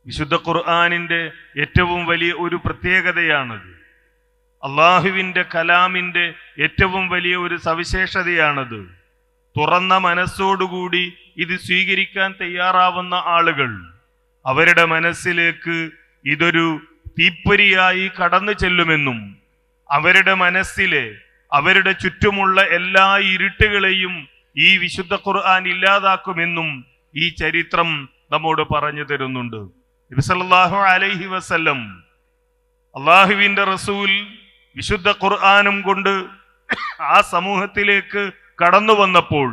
വിശുദ്ധ ഖുർആനിന്റെ ഏറ്റവും വലിയ ഒരു പ്രത്യേകതയാണത്. അള്ളാഹുവിന്റെ കലാമിന്റെ ഏറ്റവും വലിയ ഒരു സവിശേഷതയാണത്. തുറന്ന മനസ്സോടുകൂടി ഇത് സ്വീകരിക്കാൻ തയ്യാറാവുന്ന ആളുകൾ, അവരുടെ മനസ്സിലേക്ക് ഇതൊരു തീപ്പൊരിയായി കടന്നു ചെല്ലുമെന്നും അവരുടെ മനസ്സിലെ അവരുടെ ചുറ്റുമുള്ള എല്ലാ ഇരുട്ടുകളെയും ഈ വിശുദ്ധ ഖുർആൻ ഇല്ലാതാക്കുമെന്നും ഈ ചരിത്രം നമ്മോട് പറഞ്ഞു തരുന്നുണ്ട്. നബി സല്ലല്ലാഹു അലൈഹി വസല്ലം, അള്ളാഹുവിന്റെ റസൂൽ, വിശുദ്ധ ഖുർആനും കൊണ്ട് ആ സമൂഹത്തിലേക്ക് കടന്നു വന്നപ്പോൾ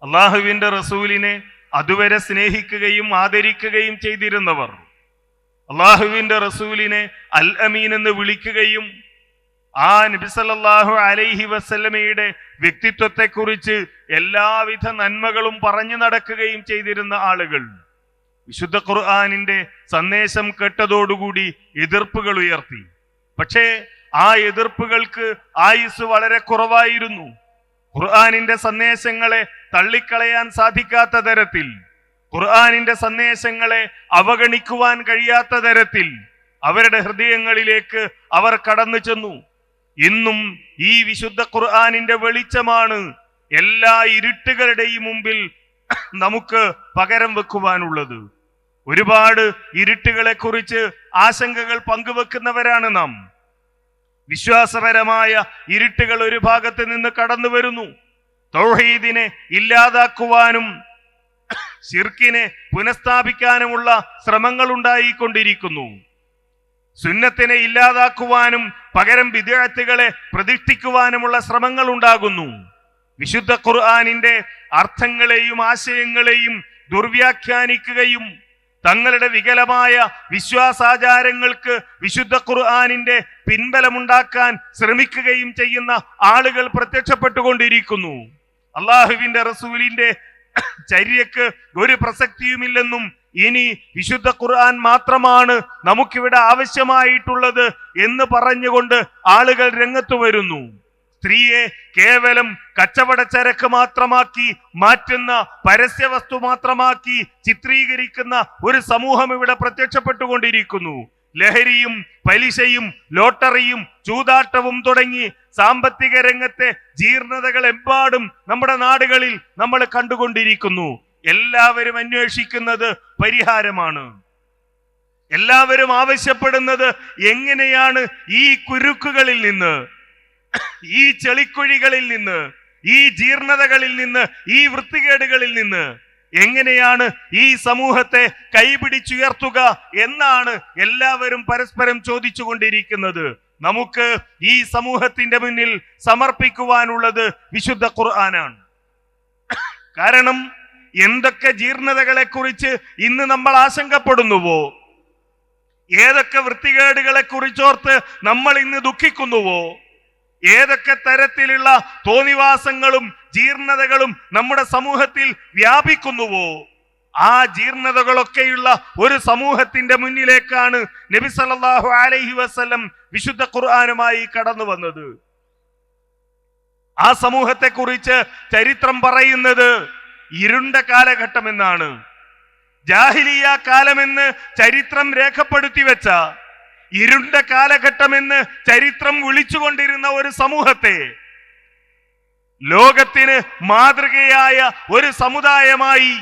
അള്ളാഹുവിന്റെ റസൂലിനെ അതുവരെ സ്നേഹിക്കുകയും ആദരിക്കുകയും ചെയ്തിരുന്നവർ അള്ളാഹുവിന്റെ റസൂലിനെ അൽ അമീൻ എന്ന് വിളിക്കുകയും ആ നബി സല്ലല്ലാഹു അലൈഹി വസല്ലമയുടെ വ്യക്തിത്വത്തെക്കുറിച്ച് എല്ലാവിധ നന്മകളും പറഞ്ഞു നടക്കുകയും ചെയ്തിരുന്ന ആളുകൾ വിശുദ്ധ ഖുർആനിന്റെ സന്ദേശം കേട്ടതോടുകൂടി എതിർപ്പുകൾ ഉയർത്തി. പക്ഷേ ആ എതിർപ്പുകൾക്ക് ആയുസ് വളരെ കുറവായിരുന്നു. ഖുർആനിന്റെ സന്ദേശങ്ങളെ തള്ളിക്കളയാൻ സാധിക്കാത്ത തരത്തിൽ, ഖുർആനിന്റെ സന്ദേശങ്ങളെ അവഗണിക്കുവാൻ കഴിയാത്ത തരത്തിൽ അവരുടെ ഹൃദയങ്ങളിലേക്ക് അവർ കടന്നു ചെന്നു. ഇന്നും ഈ വിശുദ്ധ ഖുർആനിന്റെ വെളിച്ചമാണ് എല്ലാ ഇരുട്ടുകളുടെയും മുമ്പിൽ നമുക്ക് പകരം വെക്കുവാനുള്ളത്. ഒരുപാട് ഇരുട്ടുകളെ കുറിച്ച് ആശങ്കകൾ പങ്കുവെക്കുന്നവരാണ് നാം. വിശ്വാസപരമായ ഇരുട്ടുകൾ ഒരു ഭാഗത്ത് നിന്ന് കടന്നു വരുന്നു. തൗഹീദിനെ ഇല്ലാതാക്കുവാനും ശിർക്കിനെ പുനഃസ്ഥാപിക്കാനുമുള്ള ശ്രമങ്ങൾ ഉണ്ടായിക്കൊണ്ടിരിക്കുന്നു. സുന്നത്തിനെ ഇല്ലാതാക്കുവാനും പകരം ബിദ്അത്തുകളെ പ്രതിഷ്ഠിക്കുവാനുമുള്ള ശ്രമങ്ങൾ ഉണ്ടാകുന്നു. വിശുദ്ധ ഖുർആനിന്റെ അർത്ഥങ്ങളെയും ആശയങ്ങളെയും ദുർവ്യാഖ്യാനിക്കുകയും തങ്ങളുടെ വികലമായ വിശ്വാസാചാരങ്ങൾക്ക് വിശുദ്ധ ഖുർആനിന്റെ പിൻബലമുണ്ടാക്കാൻ ശ്രമിക്കുകയും ചെയ്യുന്ന ആളുകൾ പ്രത്യക്ഷപ്പെട്ടുകൊണ്ടിരിക്കുന്നു. അള്ളാഹുവിന്റെ റസൂലിന്റെ ചര്യക്ക് ഒരു പ്രസക്തിയുമില്ലെന്നും ഇനി വിശുദ്ധ ഖുർആൻ മാത്രമാണ് നമുക്കിവിടെ ആവശ്യമായിട്ടുള്ളത് എന്ന് പറഞ്ഞുകൊണ്ട് ആളുകൾ രംഗത്ത് വരുന്നു. സ്ത്രീയെ കേവലം കച്ചവട ചരക്ക് മാത്രമാക്കി മാറ്റുന്ന, പരസ്യവസ്തു മാത്രമാക്കി ചിത്രീകരിക്കുന്ന ഒരു സമൂഹം ഇവിടെ പ്രത്യക്ഷപ്പെട്ടുകൊണ്ടിരിക്കുന്നു. ലഹരിയും പലിശയും ലോട്ടറിയും ചൂതാട്ടവും തുടങ്ങി സാമ്പത്തിക രംഗത്തെ ജീർണതകൾ എമ്പാടും നമ്മുടെ നാടുകളിൽ നമ്മൾ കണ്ടുകൊണ്ടിരിക്കുന്നു. എല്ലാവരും അന്വേഷിക്കുന്നത് പരിഹാരമാണ്. എല്ലാവരും ആവശ്യപ്പെടുന്നത് എങ്ങനെയാണ് ഈ കുരുക്കുകളിൽ നിന്ന്, ഈ ചെളിക്കുഴികളിൽ നിന്ന്, ഈ ജീർണതകളിൽ നിന്ന്, ഈ വൃത്തികേടുകളിൽ നിന്ന് എങ്ങനെയാണ് ഈ സമൂഹത്തെ കൈപിടിച്ചുയർത്തുക എന്നാണ് എല്ലാവരും പരസ്പരം ചോദിച്ചുകൊണ്ടിരിക്കുന്നത്. നമുക്ക് ഈ സമൂഹത്തിന്റെ മുന്നിൽ സമർപ്പിക്കുവാനുള്ളത് വിശുദ്ധ ഖുർആനാണ്. കാരണം എന്തൊക്കെ ജീർണതകളെ കുറിച്ച് ഇന്ന് നമ്മൾ ആശങ്കപ്പെടുന്നുവോ, ഏതൊക്കെ വൃത്തികേടുകളെ കുറിച്ചോർത്ത് നമ്മൾ ഇന്ന് ദുഃഖിക്കുന്നുവോ, ഏതൊക്കെ തരത്തിലുള്ള തോന്നിവാസങ്ങളും ജീർണതകളും നമ്മുടെ സമൂഹത്തിൽ വ്യാപിക്കുന്നുവോ, ആ ജീർണതകളൊക്കെയുള്ള ഒരു സമൂഹത്തിന്റെ മുന്നിലേക്കാണ് നബി സല്ലല്ലാഹു അലൈഹി വസല്ലം വിശുദ്ധ ഖുർആനുമായി കടന്നു വന്നത്. ആ സമൂഹത്തെ കുറിച്ച് ചരിത്രം പറയുന്നത് ഇരുണ്ട കാലഘട്ടം എന്നാണ്. ജാഹിലിയ കാലമെന്ന് ചരിത്രം രേഖപ്പെടുത്തി വെച്ച, ഇരുണ്ട കാലഘട്ടമെന്ന് ചരിത്രം വിളിച്ചുകൊണ്ടിരുന്ന ഒരു സമൂഹത്തെ ലോകത്തിന് മാതൃകയായ ഒരു സമുദായമായി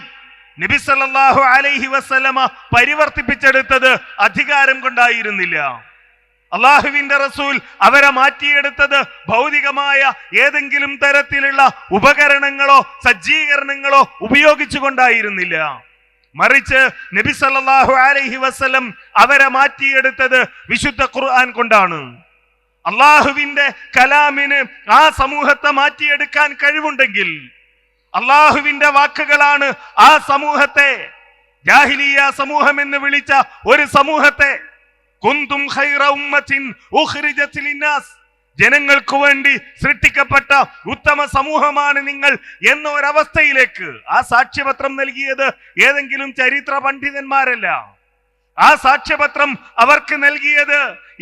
നബി സല്ലല്ലാഹു അലൈഹി വസല്ലമ പരിവർത്തിപ്പിച്ചെടുത്തത് അധികാരം കൊണ്ടായിരുന്നില്ല. അള്ളാഹുവിന്റെ റസൂൽ അവരെ മാറ്റിയെടുത്തത് ഭൗതികമായ ഏതെങ്കിലും തരത്തിലുള്ള ഉപകരണങ്ങളോ സജ്ജീകരണങ്ങളോ ഉപയോഗിച്ചുകൊണ്ടായിരുന്നില്ല. മറിച്ച് നബി സല്ലല്ലാഹു അലൈഹി വസല്ലം അവരെ മാറ്റിയെടുത്തത് വിശുദ്ധ ഖുർആൻ കൊണ്ടാണ്. അള്ളാഹുവിന്റെ കലാമിന് ആ സമൂഹത്തെ മാറ്റിയെടുക്കാൻ കഴിവുണ്ടെങ്കിൽ, അള്ളാഹുവിന്റെ വാക്കുകളാണ് ആ സമൂഹത്തെ, ജാഹിലിയ സമൂഹം എന്ന് വിളിച്ച ഒരു സമൂഹത്തെ, കുന്തും ഖൈറ ഉമ്മത്തിൻ ഉഖ്രിജത് ലിന്നാസ്, ജനങ്ങൾക്ക് വേണ്ടി സൃഷ്ടിക്കപ്പെട്ട ഉത്തമ സമൂഹമാണ് നിങ്ങൾ എന്ന ഒരവസ്ഥയിലേക്ക് ആ സാക്ഷ്യപത്രം നൽകിയത് ഏതെങ്കിലും ചരിത്ര പണ്ഡിതന്മാരല്ല. ആ സാക്ഷ്യപത്രം അവർക്ക് നൽകിയത്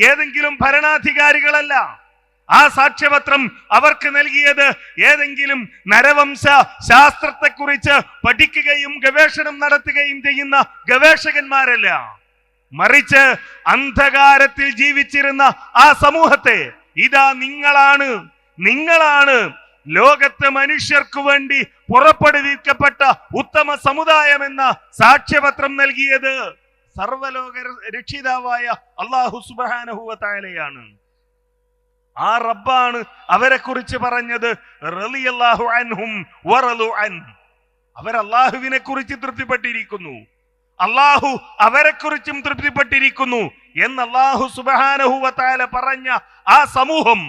ഏതെങ്കിലും ഭരണാധികാരികളല്ല. ആ സാക്ഷ്യപത്രം അവർക്ക് നൽകിയത് ഏതെങ്കിലും നരവംശ ശാസ്ത്രത്തെക്കുറിച്ച് പഠിക്കുകയും ഗവേഷണം നടത്തുകയും ചെയ്യുന്ന ഗവേഷകന്മാരല്ല, മറിച്ച് അന്ധകാരത്തിൽ ജീവിച്ചിരുന്ന ആ സമൂഹത്തെ ഇതാ നിങ്ങളാണ് ലോകത്തെ മനുഷ്യർക്ക് വേണ്ടി പുറപ്പെടുവിക്കപ്പെട്ട ഉത്തമ സമുദായം എന്ന സാക്ഷ്യപത്രം നൽകിയത് സർവലോക രക്ഷിതാവായ അല്ലാഹു സുബ്ഹാനഹു വ തആലയാണ്. ആ റബ്ബാണ് അവരെ കുറിച്ച് പറഞ്ഞത് റളിയല്ലാഹു അൻഹും വറളു അൻ. അവർ അല്ലാഹുവിനെ കുറിച്ച് തൃപ്തിപ്പെട്ടിരിക്കുന്നു, അല്ലാഹു അവരെ കുറിച്ചും തൃപ്തിപ്പെട്ടിരിക്കുന്നു എന്ന് അല്ലാഹു സുബ്ഹാനഹു വ തആല പറഞ്ഞ ആ സമൂഹം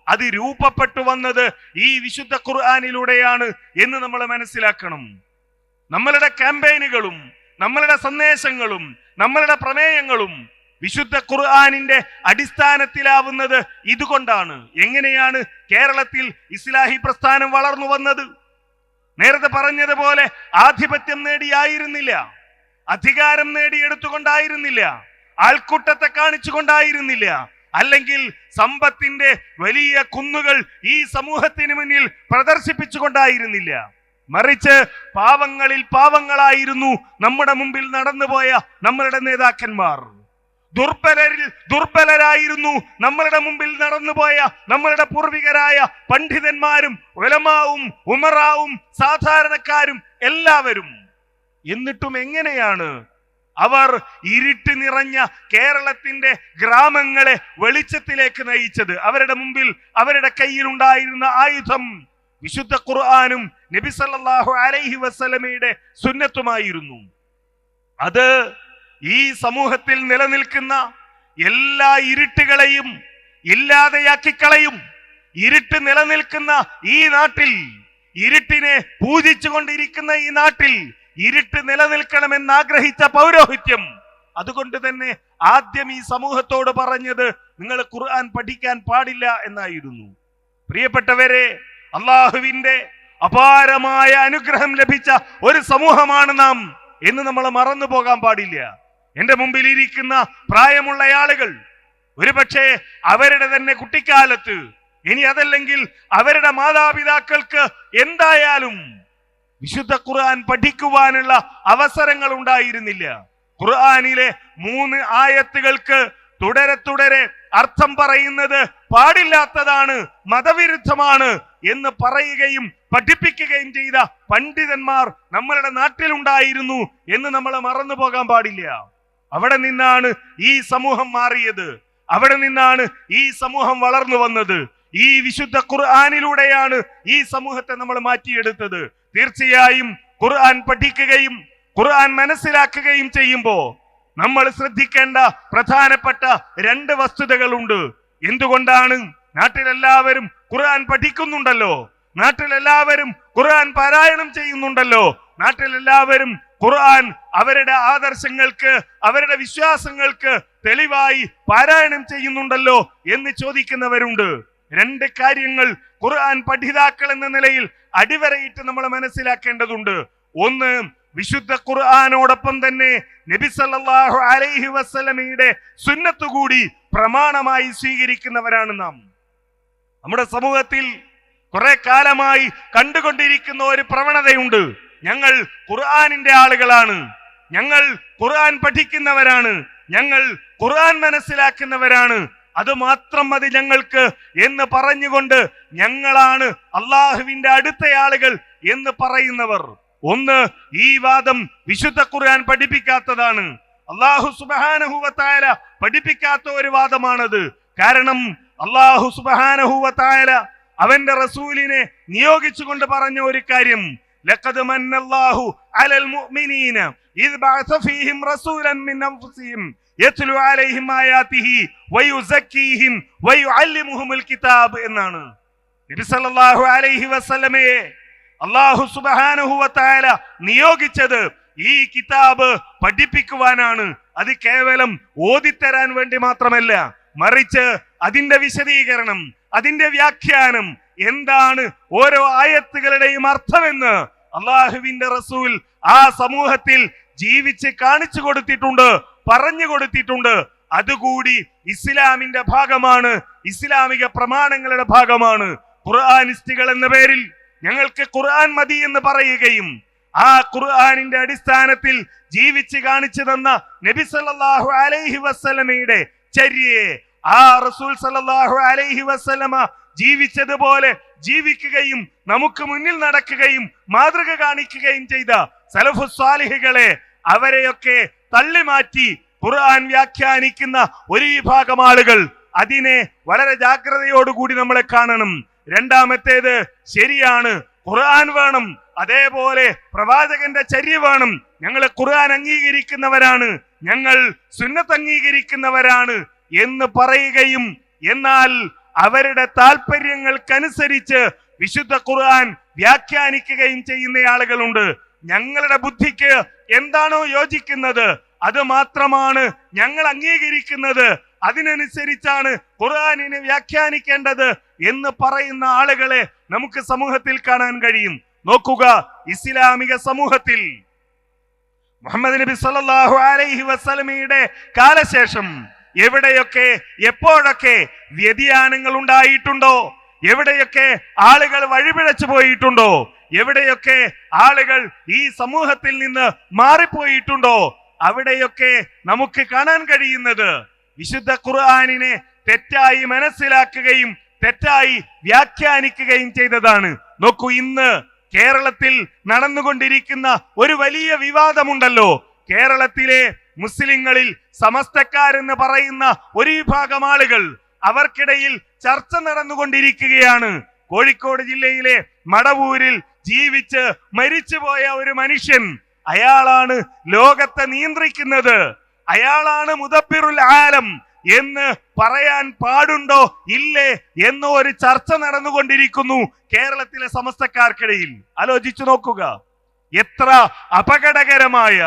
അത് രൂപപ്പെട്ടു വന്നത് ഈ വിശുദ്ധ ഖുർആനിലൂടെയാണ് എന്ന് നമ്മൾ മനസ്സിലാക്കണം. നമ്മളുടെ ക്യാമ്പയിനുകളും നമ്മളുടെ സന്ദേശങ്ങളും നമ്മളുടെ പ്രമേയങ്ങളും വിശുദ്ധ ഖുർആനിന്റെ അടിസ്ഥാനത്തിലാവുന്നത് ഇതുകൊണ്ടാണ്. എങ്ങനെയാണ് കേരളത്തിൽ ഇസ്ലാഹി പ്രസ്ഥാനം വളർന്നു വന്നത്? നേരത്തെ പറഞ്ഞതുപോലെ ആധിപത്യം നേടിയായിരുന്നില്ല, അധികാരം നേടിയെടുത്തുകൊണ്ടായിരുന്നില്ല, ആൾക്കൂട്ടത്തെ കാണിച്ചുകൊണ്ടായിരുന്നില്ല, അല്ലെങ്കിൽ സമ്പത്തിന്റെ വലിയ കുന്നുകൾ ഈ സമൂഹത്തിന് മുന്നിൽ പ്രദർശിപ്പിച്ചുകൊണ്ടായിരുന്നില്ല. മറിച്ച് പാവങ്ങളിൽ പാവങ്ങളായിരുന്നു നമ്മുടെ മുമ്പിൽ നടന്നുപോയ നമ്മളുടെ നേതാക്കന്മാർ. ദുർബലരായിരുന്നു നമ്മളുടെ മുമ്പിൽ നടന്നുപോയ നമ്മളുടെ പൂർവികരായ പണ്ഡിതന്മാരും ഉലമാവും ഉമറാവും സാധാരണക്കാരും എല്ലാവരും. എന്നിട്ടും എങ്ങനെയാണ് അവർ ഇരുട്ട് നിറഞ്ഞ കേരളത്തിന്റെ ഗ്രാമങ്ങളെ വെളിച്ചത്തിലേക്ക് നയിച്ചത്? അവരുടെ മുമ്പിൽ അവരുടെ കയ്യിലുണ്ടായിരുന്ന ആയുധം വിശുദ്ധ ഖുർആനും നബി സല്ലല്ലാഹു അലൈഹി വസല്ലമയുടെ സുന്നത്തുമായിരുന്നു. അത് ഈ സമൂഹത്തിൽ നിലനിൽക്കുന്ന എല്ലാ ഇരുട്ടുകളെയും ഇല്ലാതെയാക്കിക്കളയും. ഇരുട്ട് നിലനിൽക്കുന്ന ഈ നാട്ടിൽ, ഇരുട്ടിനെ പൂജിച്ചുകൊണ്ടിരിക്കുന്ന ഈ നാട്ടിൽ ഇരുട്ട് നിലനിൽക്കണമെന്ന് ആഗ്രഹിച്ച പൗരോഹിത്യം അതുകൊണ്ട് തന്നെ ആദ്യം ഈ സമൂഹത്തോട് പറഞ്ഞത് നിങ്ങൾ ഖുർആൻ പഠിക്കാൻ പാടില്ല എന്നായിരുന്നു. പ്രിയപ്പെട്ടവരെ, അള്ളാഹുവിന്റെ അപാരമായ അനുഗ്രഹം ലഭിച്ച ഒരു സമൂഹമാണ് നാം എന്ന് നമ്മൾ മറന്നു പോകാൻ പാടില്ല. എന്റെ മുമ്പിൽ ഇരിക്കുന്ന പ്രായമുള്ള ആളുകൾ ഒരുപക്ഷെ അവരുടെ തന്നെ കുട്ടിക്കാലത്ത്, ഇനി അതല്ലെങ്കിൽ അവരുടെ മാതാപിതാക്കൾക്ക് എന്തായാലും വിശുദ്ധ ഖുർആൻ പഠിക്കുവാനുള്ള അവസരങ്ങൾ ഉണ്ടായിരുന്നില്ല. ഖുർആനിലെ 3 ആയത്തുകൾക്ക് തുടരെ അർത്ഥം പറയുന്നത് പാടില്ലാത്തതാണ്, മതവിരുദ്ധമാണ് എന്ന് പറയുകയും പഠിപ്പിക്കുകയും ചെയ്ത പണ്ഡിതന്മാർ നമ്മളുടെ നാട്ടിലുണ്ടായിരുന്നു എന്ന് നമ്മൾ മറന്നു പോകാൻ പാടില്ല. അവിടെ നിന്നാണ് ഈ സമൂഹം മാറിയത്, അവിടെ നിന്നാണ് ഈ സമൂഹം വളർന്നു വന്നത്. ഈ വിശുദ്ധ ഖുർആനിലൂടെയാണ് ഈ സമൂഹത്തെ നമ്മൾ മാറ്റിയെടുത്തത്. തീർച്ചയായും ഖുർആൻ പഠിക്കുകയും ഖുർആൻ മനസ്സിലാക്കുകയും ചെയ്യുമ്പോൾ നമ്മൾ ശ്രദ്ധിക്കേണ്ട പ്രധാനപ്പെട്ട 2 വസ്തുതകളുണ്ട്. എന്തുകൊണ്ടാണ്? നാട്ടിലെല്ലാവരും ഖുർആൻ പഠിക്കുന്നുണ്ടല്ലോ, നാട്ടിലെല്ലാവരും ഖുർആൻ പാരായണം ചെയ്യുന്നുണ്ടല്ലോ, നാട്ടിലെല്ലാവരും ഖുർആൻ അവരുടെ ആദർശങ്ങൾക്ക് അവരുടെ വിശ്വാസങ്ങൾക്ക് തെളിവായി പാരായണം ചെയ്യുന്നുണ്ടല്ലോ എന്ന് ചോദിക്കുന്നവരുണ്ട്. 2 കാര്യങ്ങൾ ഖുർആൻ പഠിതാക്കൾ എന്ന നിലയിൽ അടിവരയിട്ട് നമ്മൾ മനസ്സിലാക്കേണ്ടതുണ്ട്. ഒന്ന്, വിശുദ്ധ ഖുർആനോടൊപ്പം തന്നെ നബി സല്ലല്ലാഹു അലൈഹി വസല്ലമയുടെ സുന്നത്ത് കൂടി പ്രമാണമായി സ്വീകരിക്കുന്നവരാണ് നാം. നമ്മുടെ സമൂഹത്തിൽ കുറെ കാലമായി കണ്ടുകൊണ്ടിരിക്കുന്ന ഒരു പ്രവണതയുണ്ട്. ഞങ്ങൾ ഖുർആനിന്റെ ആളുകളാണ്, ഞങ്ങൾ ഖുർആൻ പഠിക്കുന്നവരാണ്, ഞങ്ങൾ ഖുർആൻ മനസ്സിലാക്കുന്നവരാണ്, അത് മാത്രം മതി ഞങ്ങൾക്ക് എന്ന് പറഞ്ഞുകൊണ്ട് ഞങ്ങളാണ് അള്ളാഹുവിന്റെ അടുത്ത ആളുകൾ എന്ന് പറയുന്നവർ. ഒന്ന്, ഈ വാദം വിശുദ്ധ ഖുർആൻ പഠിപ്പിക്കാത്തതാണ്. അല്ലാഹു സുബ്ഹാനഹു വ തആല പഠിപ്പിക്കാത്ത ഒരു വാദമാണത്. കാരണം അല്ലാഹു സുബ്ഹാനഹു വ തആല അവന്റെ റസൂലിനെ നിയോഗിച്ചുകൊണ്ട് പറഞ്ഞ ഒരു കാര്യം, ലഖദ് മന്നല്ലാഹു അലൽ മുഅ്മിനീന ഇദ് ബഅസ ഫീഹിം റസൂലൻ മിൻ അൻഫുസിഹിം യത്ലു അലൈഹിം ആയാതിഹി വയുസക്കീഹിം വയുഅല്ലിമുഹുൽ കിതാബ് എന്നാണ്. നബി സല്ലല്ലാഹു അലൈഹി വസല്ലമയെ അല്ലാഹു സുബ്ഹാനഹു വ തആല നിയോഗിച്ചത് ഈ കിതാബ് പഠിപ്പിക്കുവാനാണ്. അത് കേവലം ഓതിത്തരാൻ വേണ്ടി മാത്രമല്ല, മറിച്ച് അതിന്റെ വിശദീകരണം, അതിന്റെ വ്യാഖ്യാനം, എന്താണ് ഓരോ ആയത്തുകളുടെയും അർത്ഥമെന്ന് അള്ളാഹുവിന്റെ റസൂൽ ആ സമൂഹത്തിൽ ജീവിച്ച് കാണിച്ചു കൊടുത്തിട്ടുണ്ട്, പറഞ്ഞു കൊടുത്തിട്ടുണ്ട്. അതുകൂടി ഇസ്ലാമിന്റെ ഭാഗമാണ്, ഇസ്ലാമിക പ്രമാണങ്ങളുടെ ഭാഗമാണ്. ഖുർആനിസ്റ്റുകൾ എന്ന പേരിൽ ഞങ്ങൾക്ക് ഖുർആൻ മതി എന്ന് പറയുകയും ആ ഖുർആനിന്റെ അടിസ്ഥാനത്തിൽ ജീവിച്ച് കാണിച്ചു തന്ന നബി സല്ലല്ലാഹു അലൈഹി വസല്ലമയുടെ ചര്യയെ, ആ റസൂൽ സല്ലല്ലാഹു അലൈഹി വസല്ലമ ജീവിച്ചതുപോലെ ജീവിക്കുകയും നമുക്ക് മുന്നിൽ നടക്കുകയും മാതൃക കാണിക്കുകയും ചെയ്ത സലഫുസ് സ്വാലിഹുകളെ, അവരെയൊക്കെ തള്ളിമാറ്റി ഖുർആൻ വ്യാഖ്യാനിക്കുന്ന ഒരു വിഭാഗം ആളുകൾ, അതിനെ വളരെ ജാഗ്രതയോടുകൂടി നമ്മളെ കാണണം. രണ്ടാമത്തേത്, ശരിയാണ്, ഖുർആൻ വേണം, അതേപോലെ പ്രവാചകന്റെ ചര്യ വേണം. ഞങ്ങൾ ഖുർആൻ അംഗീകരിക്കുന്നവരാണ്, ഞങ്ങൾ സുന്നത്ത് അംഗീകരിക്കുന്നവരാണ് എന്ന് പറയുകയും എന്നാൽ അവരുടെ താല്പര്യങ്ങൾക്കനുസരിച്ച് വിശുദ്ധ ഖുർആൻ വ്യാഖ്യാനിക്കുകയും ചെയ്യുന്ന ആളുകളുണ്ട്. ഞങ്ങളുടെ ബുദ്ധിക്ക് എന്താണോ യോജിക്കുന്നത് അത് മാത്രമാണ് ഞങ്ങൾ അംഗീകരിക്കുന്നത്, അതിനനുസരിച്ചാണ് ഖുർആനിനെ വ്യാഖ്യാനിക്കേണ്ടത് എന്ന് പറയുന്ന ആളുകളെ നമുക്ക് സമൂഹത്തിൽ കാണാൻ കഴിയും. നോക്കുക, ഇസ്ലാമിക സമൂഹത്തിൽ മുഹമ്മദ് നബി സല്ലല്ലാഹു അലൈഹി വസല്ലമയുടെ കാലശേഷം എവിടെയൊക്കെ എപ്പോഴൊക്കെ വ്യതിയാനങ്ങൾ ഉണ്ടായിട്ടുണ്ടോ, എവിടെയൊക്കെ ആളുകൾ വഴിപിഴച്ചു പോയിട്ടുണ്ടോ, എവിടെയൊക്കെ ആളുകൾ ഈ സമൂഹത്തിൽ നിന്ന് മാറിപ്പോയിട്ടുണ്ടോ, അവിടെയൊക്കെ നമുക്ക് കാണാൻ കഴിയുന്നത് വിശുദ്ധ ഖുർആനിനെ തെറ്റായി മനസ്സിലാക്കുകയും തെറ്റായി വ്യാഖ്യാനിക്കുകയും ചെയ്തതാണ്. നോക്കൂ, ഇന്ന് കേരളത്തിൽ നടന്നുകൊണ്ടിരിക്കുന്ന ഒരു വലിയ വിവാദമുണ്ടല്ലോ. കേരളത്തിലെ മുസ്ലിങ്ങളിൽ സമസ്തക്കാരെന്ന് പറയുന്ന ഒരു വിഭാഗം ആളുകൾ, അവർക്കിടയിൽ ചർച്ച നടന്നുകൊണ്ടിരിക്കുകയാണ്. കോഴിക്കോട് ജില്ലയിലെ മടവൂരിൽ ജീവിച്ച് മരിച്ചുപോയ ഒരു മനുഷ്യൻ, അയാളാണ് ലോകത്തെ നിയന്ത്രിക്കുന്നത്, അയാളാണ് മുദബ്ബിറുൽ ആലം എന്ന് പറയാൻ പാടുണ്ടോ ഇല്ലേ എന്ന ഒരു ചർച്ച നടന്നുകൊണ്ടിരിക്കുന്നു കേരളത്തിലെ സമസ്തക്കാർക്കിടയിൽ. ആലോചിച്ചു നോക്കുക, എത്ര അപകടകരമായ,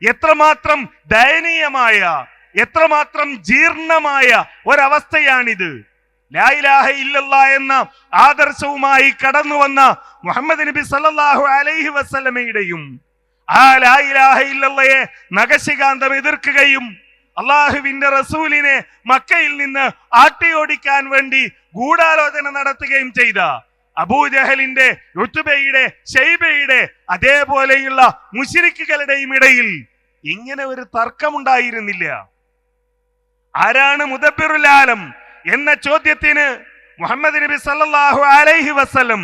എത്രമാത്രം ദയനീയമായ, എത്രമാത്രം ജീർണമായ ഒരവസ്ഥയാണിത്. ലാ ഇലാഹ ഇല്ലല്ലാഹ് എന്ന ആദർശവുമായി കടന്നു വന്ന മുഹമ്മദ് നബി സല്ലല്ലാഹു അലൈഹി വസല്ലമയുടെയും ആ ലാ ഇലാഹ ഇല്ലല്ലാഹയെ നഖശികാന്തം എതിർക്കുകയും അള്ളാഹുവിന്റെ റസൂലിനെ മക്കയിൽ നിന്ന് ആട്ടിയോടിക്കാൻ വേണ്ടി ഗൂഢാലോചന നടത്തുകയും ചെയ്ത അബൂജഹലിന്റെ, ഉത്ബയുടെ, ശൈബയുടെ, അതേപോലെയുള്ള മുശ്രിക്കുകളുടെയും ഇടയിൽ ഇങ്ങനെ ഒരു തർക്കമുണ്ടായിരുന്നില്ല. ആരാണ് മുദബ്ബിറുൽ ആലം എന്ന ചോദ്യത്തിന് മുഹമ്മദ് നബി സല്ലല്ലാഹു അലൈഹി വസല്ലം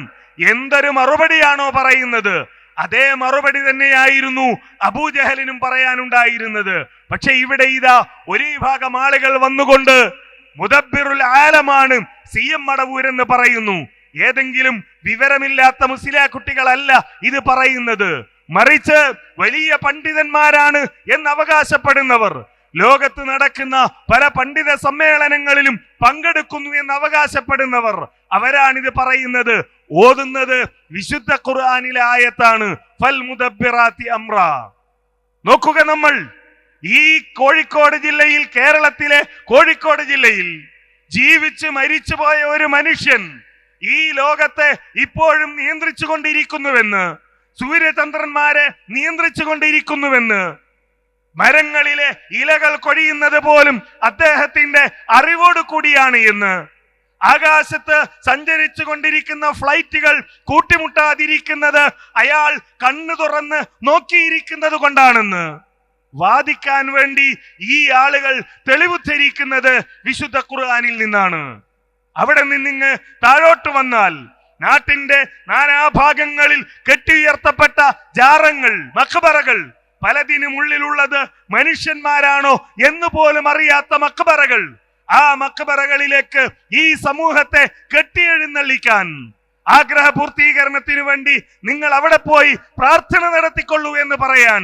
എന്തൊരു മറുപടിയാണോ പറയുന്നത്, അതേ മറുപടി തന്നെയായിരുന്നു അബൂജഹലിനും പറയാനുണ്ടായിരുന്നത്. പക്ഷെ ഇവിടെ ഇതാ ഒരു വിഭാഗം ആളുകൾ വന്നുകൊണ്ട് മുദബ്ബിറുൽ ആലമാണ് CM മടവൂരെന്ന് പറയുന്നു. ഏതെങ്കിലും വിവരമില്ലാത്ത മുസ്ലിം കുട്ടികളല്ല ഇത് പറയുന്നത്, മറിച്ച് വലിയ പണ്ഡിതന്മാരാണ് എന്ന് അവകാശപ്പെടുന്നവർ, ലോകത്ത് നടക്കുന്ന പല പണ്ഡിത സമ്മേളനങ്ങളിലും പങ്കെടുക്കുന്നു എന്ന് അവകാശപ്പെടുന്നവർ, അവരാണിത് പറയുന്നത്. ഓതുന്നത് വിശുദ്ധ ഖുർആനിലെ ആയത്താണ്, ഫൽ മുദബ്ബിറാത്തി അംറ. നോക്കുക, നമ്മൾ ഈ കോഴിക്കോട് ജില്ലയിൽ, കേരളത്തിലെ കോഴിക്കോട് ജില്ലയിൽ ജീവിച്ച് മരിച്ചുപോയ ഒരു മനുഷ്യൻ ഈ ലോകത്തെ ഇപ്പോഴും നിയന്ത്രിച്ചു കൊണ്ടിരിക്കുന്നുവെന്ന്, സൂര്യചന്ദ്രന്മാരെ നിയന്ത്രിച്ചു കൊണ്ടിരിക്കുന്നുവെന്ന്, മരങ്ങളിലെ ഇലകൾ കൊഴിയുന്നത് പോലും അദ്ദേഹത്തിന്റെ അറിവോട് കൂടിയാണ് എന്ന്, ആകാശത്ത് സഞ്ചരിച്ചു കൊണ്ടിരിക്കുന്ന ഫ്ലൈറ്റുകൾ കൂട്ടിമുട്ടാതിരിക്കുന്നത് അയാൾ കണ്ണു തുറന്ന് നോക്കിയിരിക്കുന്നത് കൊണ്ടാണെന്ന് വാദിക്കാൻ വേണ്ടി ഈ ആളുകൾ തെളിവുദ്ധരിക്കുന്നത് വിശുദ്ധ ഖുർആനിൽ നിന്നാണ്. അവിടെ നിന്നിങ്ങ് താഴോട്ട് വന്നാൽ നാട്ടിന്റെ നാനാഭാഗങ്ങളിൽ കെട്ടിയുയർത്തപ്പെട്ട ജാറങ്ങൾ, മഖ്ബറകൾ, പലതിനും ഉള്ളിലുള്ളത് മനുഷ്യന്മാരാണോ എന്ന് പോലും അറിയാത്ത മഖ്ബറകൾ, ആ മഖ്ബറകളിലേക്ക് ഈ സമൂഹത്തെ കെട്ടിയെഴുന്നള്ളിക്കാൻ, ആഗ്രഹ പൂർത്തീകരണത്തിനു വേണ്ടി നിങ്ങൾ അവിടെ പോയി പ്രാർത്ഥന നടത്തിക്കൊള്ളൂ എന്ന് പറയാൻ,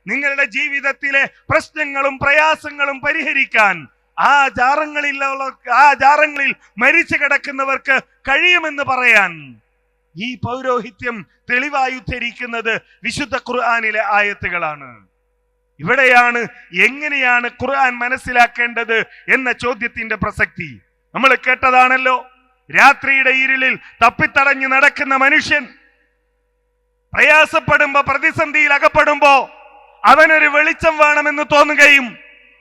നിങ്ങളുടെ ജീവിതത്തിലെ പ്രശ്നങ്ങളും പ്രയാസങ്ങളും പരിഹരിക്കാൻ ആ ജാറങ്ങളിൽ മരിച്ചു കിടക്കുന്നവർക്ക് കഴിയുമെന്ന് പറയാൻ ഈ പൗരോഹിത്യം തെളിവായി ഉദ്ധരിക്കുന്നത് വിശുദ്ധ ഖുർആനിലെ ആയത്തുകളാണ്. ഇവിടെയാണ് എങ്ങനെയാണ് ഖുർആൻ മനസ്സിലാക്കേണ്ടത് എന്ന ചോദ്യത്തിന്റെ പ്രസക്തി. നമ്മൾ കേട്ടതാണല്ലോ, രാത്രിയുടെ ഇരുളിൽ തപ്പിത്തടഞ്ഞു നടക്കുന്ന മനുഷ്യൻ പ്രയാസപ്പെടുമ്പോ, പ്രതിസന്ധിയിൽ അകപ്പെടുമ്പോ അവനൊരു വെളിച്ചം വേണമെന്ന് തോന്നുകയും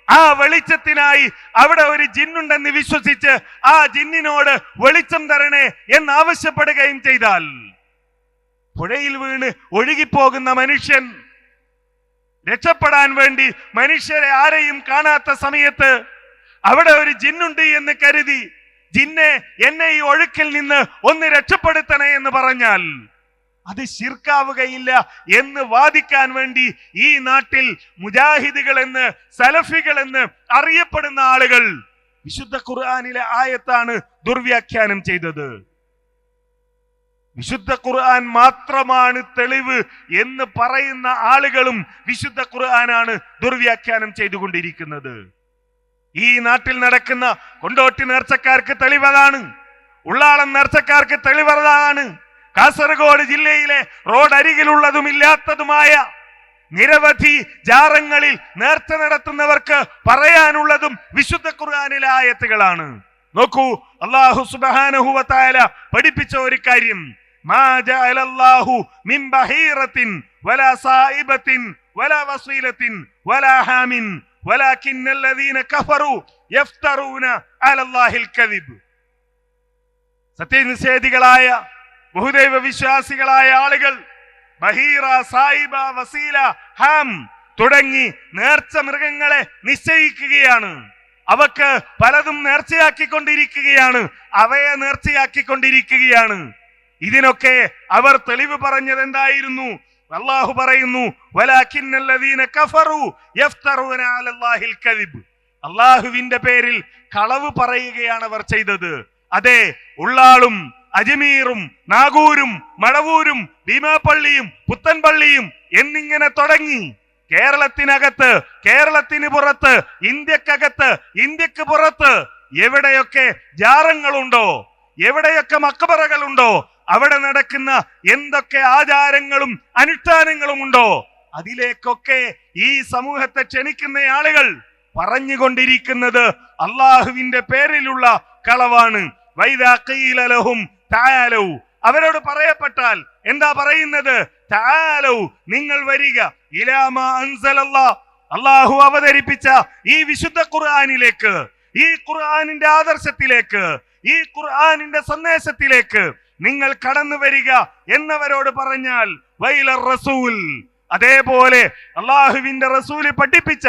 ആ വെളിച്ചത്തിനായി അവിടെ ഒരു ജിന്നുണ്ടെന്ന് വിശ്വസിച്ച് ആ ജിന്നിനോട് വെളിച്ചം തരണേ എന്നാവശ്യപ്പെടുകയും ചെയ്താൽ, പുഴയിൽ വീണ് ഒഴുകിപ്പോകുന്ന മനുഷ്യൻ രക്ഷപ്പെടാൻ വേണ്ടി മനുഷ്യരെ ആരെയും കാണാത്ത സമയത്ത് അവിടെ ഒരു ജിന്നുണ്ട് എന്ന് കരുതി, ജിന്നെ എന്നെ ഈ ഒഴുക്കിൽ നിന്ന് ഒന്ന് രക്ഷപ്പെടുത്തണേ എന്ന് പറഞ്ഞാൽ അത് ശിർക്കാവുകയില്ല എന്ന് വാദിക്കാൻ വേണ്ടി ഈ നാട്ടിൽ മുജാഹിദുകൾ എന്ന്, സലഫികൾ എന്ന് അറിയപ്പെടുന്ന ആളുകൾ വിശുദ്ധ ഖുർആനിലെ ആയത്താണ് ദുർവ്യാഖ്യാനം ചെയ്തത്. വിശുദ്ധ ഖുർആൻ മാത്രമാണ് തെളിവ് എന്ന് പറയുന്ന ആളുകളും വിശുദ്ധ ഖുർആനാണ് ദുർവ്യാഖ്യാനം ചെയ്തുകൊണ്ടിരിക്കുന്നത്. ഈ നാട്ടിൽ നടക്കുന്ന കൊണ്ടോട്ടി നേർച്ചക്കാർക്ക് തെളിവതാണ്, ഉള്ളാളം നേർച്ചക്കാർക്ക് തെളിവതാണ്. കാസർഗോഡ് ജില്ലയിലെ റോഡ് അരികിലുള്ളതും ഇല്ലാത്തതുമായ നിരവധി ജാറങ്ങളിൽ നേർച്ച നടത്തുന്നവർക്ക് പറയാനുള്ളതും വിശുദ്ധ ഖുർആനിലെ ആയത്തുകളാണ്. നോക്കൂ, അല്ലാഹു സുബ്ഹാനഹു വ തആല പഠിപ്പിച്ച ഒരു കാര്യം, മാ ജഅലല്ലാഹു മിൻ ബഹീറത്തിൻ വലാ സായിബത്തിൻ വലാ വസീലത്തിൻ വലാ ഹാമിൻ വലാകിന്നല്ലദീന കഫറു യഫ്തറൂന അലല്ലാഹിൽ കദിബ്. സത്യനിഷേധികളായ ബഹുദൈവ വിശ്വാസികളായ ആളുകൾ ബഹീറ, സായിബ, വസീല, ഹാം തുടങ്ങി നേർച്ച മൃഗങ്ങളെ നിശ്ചയിക്കുകയാണ്. അവക്ക് പലതും നേർച്ചയാക്കിക്കൊണ്ടിരിക്കുകയാണ്, അവയെ നേർച്ചയാക്കിക്കൊണ്ടിരിക്കുകയാണ്. ഇതിനൊക്കെ അവർ തെളിവ് പറഞ്ഞത് എന്തായിരുന്നു? അല്ലാഹു പറയുന്നു, വലാകിന്നല്ലദീന കഫറു യഫ്തറൂന അലല്ലാഹിൽ കദിബ്. അല്ലാഹുവിന്റെ പേരിൽ കളവ് പറയുകയാണ് അവർ ചെയ്തത്. അതെ, ഉള്ളാളും അജ്മീറും നാഗൂരും മടവൂരും ഭീമാപ്പള്ളിയും പുത്തൻപള്ളിയും എന്നിങ്ങനെ തുടങ്ങി കേരളത്തിനകത്ത്, കേരളത്തിന് പുറത്ത്, ഇന്ത്യക്കകത്ത്, ഇന്ത്യക്ക് പുറത്ത് എവിടെയൊക്കെ ജാറങ്ങളുണ്ടോ, എവിടെയൊക്കെ മക്ബറകളുണ്ടോ, അവിടെ നടക്കുന്ന എന്തൊക്കെ ആചാരങ്ങളും അനുഷ്ഠാനങ്ങളും ഉണ്ടോ, അതിലേക്കൊക്കെ ഈ സമൂഹത്തെ ക്ഷണിക്കുന്ന ആളുകൾ പറഞ്ഞുകൊണ്ടിരിക്കുന്നത് അള്ളാഹുവിന്റെ പേരിലുള്ള കളവാണ്. വൈദാ ഖീല ലഹും തആലൗ, അവരോട് പറയപ്പെട്ടാൽ എന്താ പറയുന്നത്? തആലൗ, നിങ്ങൾ വരിക, ഇലാ മാ അൻസലല്ലാഹ്, അല്ലാഹു അവതരിപ്പിച്ച ഈ വിശുദ്ധ ഖുർആനിലേക്ക്, ഈ ഖുർആനിന്റെ ആദർശത്തിലേക്ക്, ഈ ഖുർആനിന്റെ സന്ദേശത്തിലേക്ക് നിങ്ങൾ കടന്നു വരിക എന്നവരോട് പറഞ്ഞാൽ, വൈലർ റസൂൽ, അതേപോലെ അള്ളാഹുവിന്റെ റസൂല് പഠിപ്പിച്ച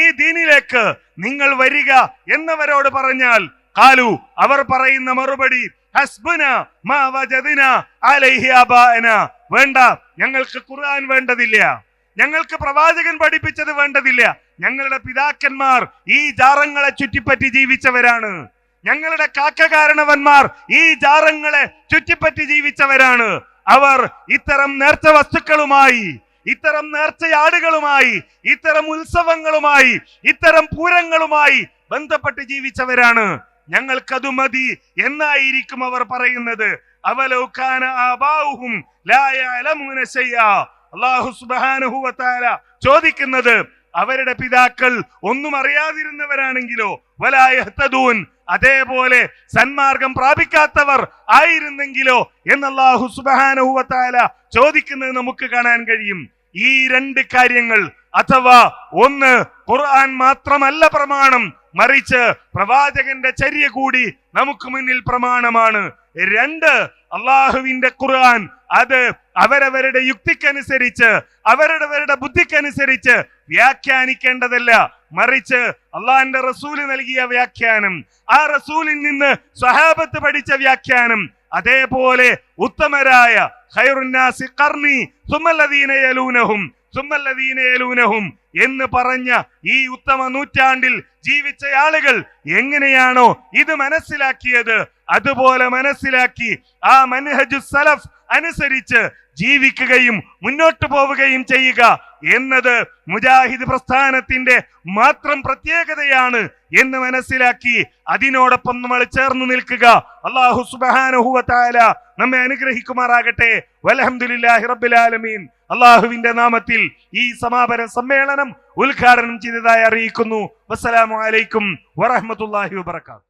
ഈ ദീനിലേക്ക് നിങ്ങൾ വരിക എന്നവരോട് പറഞ്ഞാൽ, ഖാലു, അവർ പറയുന്ന മറുപടി, ഹസ്ബുന മാ വജദ്ന അലൈഹി ആബാഅന, വേണ്ട, ഞങ്ങൾക്ക് ഖുർആൻ വേണ്ടതില്ല, ഞങ്ങൾക്ക് പ്രവാചകൻ പഠിപ്പിച്ചത് വേണ്ടതില്ല, ഞങ്ങളുടെ പിതാക്കന്മാർ ഈ ജാറങ്ങളെ ചുറ്റിപ്പറ്റി ജീവിച്ചവരാണ്, ഞങ്ങളുടെ കാക്കകാരണവന്മാർ ഈ ജാറങ്ങളെ ചുറ്റിപ്പറ്റി ജീവിച്ചവരാണ്. അവർ ഇത്തരം നേർച്ച വസ്തുക്കളുമായി, ഇത്തരം നേർച്ചയാടുകളുമായി, ഇത്തരം ഉത്സവങ്ങളുമായി, ഇത്തരം പൂരങ്ങളുമായി ബന്ധപ്പെട്ട് ജീവിച്ചവരാണ്, ഞങ്ങൾക്കതു മതി എന്നായിരിക്കും അവർ പറയുന്നത്. അവലൗ കാന ആബാഉഹും ലാ യഅലമൂന ശൈഅ, അല്ലാഹു സുബ്ഹാനഹു വ തആല ചോദിക്കുന്നത്, അവരുടെ പിതാക്കൾ ഒന്നും അറിയാതിരുന്നവരാണെങ്കിലോ, വലാ യഹ്തദൂൻ, അതേപോലെ സന്മാർഗം പ്രാപിക്കാത്തവർ ആയിരുന്നെങ്കിലോ എന്ന് അല്ലാഹു സുബ്ഹാനഹു വ തആല ചോദിക്കുന്നത് നമുക്ക് കാണാൻ കഴിയും. ഈ രണ്ട് കാര്യങ്ങൾ, അഥവാ ഒന്ന് ഖുർആൻ മാത്രമല്ല പ്രമാണം, മറിച്ച് പ്രവാചകന്റെ ചര്യ കൂടി നമുക്ക് മുന്നിൽ പ്രമാണമാണ്. രണ്ട്, അള്ളാഹുവിന്റെ ഖുർആൻ അത് അവരവരുടെ യുക്തിക്കനുസരിച്ച്, അവരവരുടെ ബുദ്ധിക്കനുസരിച്ച് വ്യാഖ്യാനിക്കേണ്ടതല്ല, മറിച്ച് അള്ളാഹിന്റെ റസൂല് നൽകിയ വ്യാഖ്യാനം, ആ റസൂലിൽ നിന്ന് സ്വഹാബത്ത് പഠിച്ച വ്യാഖ്യാനം, അതേപോലെ ഉത്തമരായ ഖൈറുന്നാസി ഖർനി സുമ്മല്ലദീന യലൂനഹും സുമ്മല്ലദീന യലൂനഹും എന്ന് പറഞ്ഞ ഈ ഉത്തമ നൂറ്റാണ്ടിൽ ജീവിച്ച ആളുകൾ എങ്ങനെയാണോ ഇത് മനസ്സിലാക്കിയത്, അതുപോലെ മനസ്സിലാക്കി ആ മൻഹജു സലഫ് അനുസരിച്ച് ജീവിക്കുകയും മുന്നോട്ട് പോവുകയും ചെയ്യുക എന്നത് മുജാഹിദ് പ്രസ്ഥാനത്തിന്റെ മാത്രം പ്രത്യേകതയാണ് എന്ന് മനസ്സിലാക്കി അതിനോടൊപ്പം നമ്മൾ ചേർന്ന് നിൽക്കുക. അല്ലാഹു സുബ്ഹാനഹു വ തആല നമ്മെ അനുഗ്രഹിക്കുമാറാകട്ടെ. വൽഹംദുലില്ലാഹി റബ്ബിൽ ആലമീൻ. അല്ലാഹുവിന്റെ നാമത്തിൽ ഈ സമാപന സമ്മേളനം ഉദ്ഘാടനം ചെയ്തതായി അറിയിക്കുന്നു. വസ്സലാമു അലൈക്കും വറഹ്മത്തുള്ളാഹി വബറകാതുഹു.